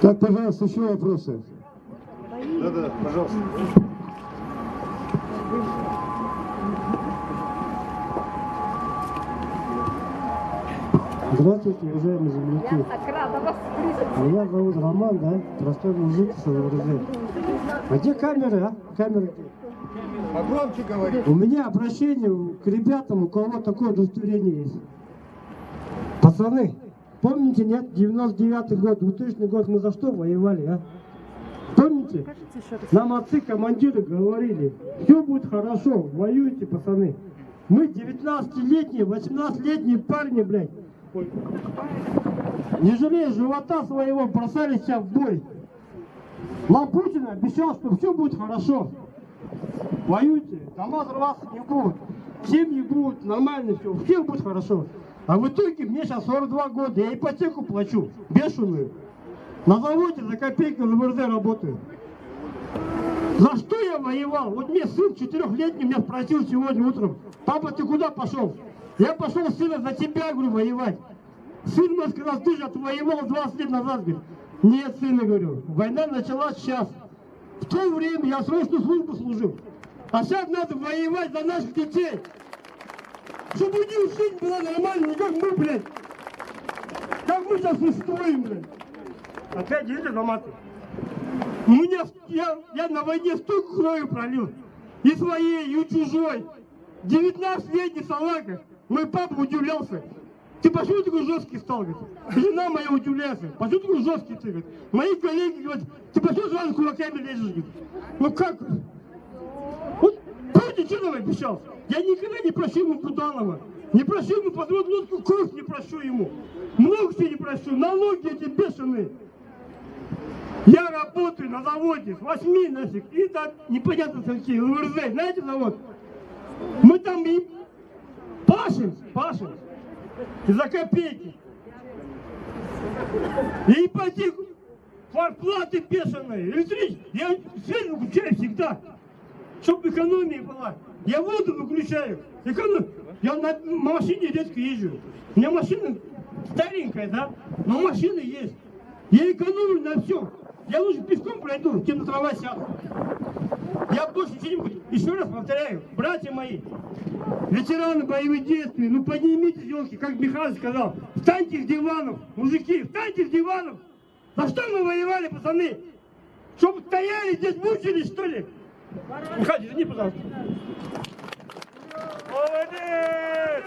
Так, пожалуйста, еще вопросы? Да, пожалуйста. Здравствуйте, уважаемые земляки. Я так рада вас слышать. Меня зовут Роман, да? Простой мужик с ЛРЗ. А где камеры, а? Камеры где? Погромче говори. У меня обращение к ребятам, у кого такое удостоверение есть. Пацаны, помните, нет? 99-й год, 2000 год мы за что воевали, а? Помните? Нам отцы, командиры говорили, все будет хорошо, воюйте, пацаны. Мы 19-летние, 18-летние парни, блядь. Не жалея живота своего, бросали себя в бой. Нам Путин обещал, что все будет хорошо. Воюйте, дома взрываться не будут, семьи будут, нормально все, у всех будет хорошо. А в итоге мне сейчас 42 года, я ипотеку плачу, бешеную. На заводе за копейки в ЛРЗ работаю. За что я воевал? Вот мне сын 4-летний меня спросил сегодня утром: папа, ты куда пошел? Я пошел, сына, за тебя, говорю, воевать. Сын мне сказал: ты же отвоевал 20 лет назад, говорит. Нет, сына, говорю, война началась сейчас. В то время я срочную службу служил. А сейчас надо воевать за наших детей. Чтобы у них жизнь была нормальная, не как мы, блядь. Как мы сейчас устроим, блядь. Опять едете за маты. У меня, я на войне столько крови пролил. И своей, и у чужой. 19-летний салага. Мой папа удивлялся. Ты почему такой жесткий стал, говорит? Жена моя удивляется. Почему такой жесткий ты, говорит? Мои коллеги говорят: ты почему сразу кулаками лезешь, говорит? Ну как? Вот Путин что нам обещал? Я никогда не прощу ему Буданова. Не прощу ему подводную кровь, не прощу ему. Много чего не прощу. Налоги эти бешеные. Я работаю на заводе с 8 нафиг. И так непонятно какие. ЛРЗ, знаете завод? Мы там и пашем. И за копейки. И ипотеку. Зарплаты бешеные. Электричество. Я свет выключаю всегда. Чтобы экономия была. Я воду выключаю. Я на машине редко езжу. У меня машина старенькая, да? Но машина есть. Я экономлю на все. Я лучше пешком пройду, чем на трава сяду. Я больше ничего не буду. Еще раз повторяю, братья мои, ветераны боевых действий, ну поднимитесь, елки, как Михаил сказал. Встаньте с диванов, мужики, встаньте с диванов. За что мы воевали, пацаны? Чтобы стояли здесь, мучились, что ли? Михаил, извини, пожалуйста. Молодец!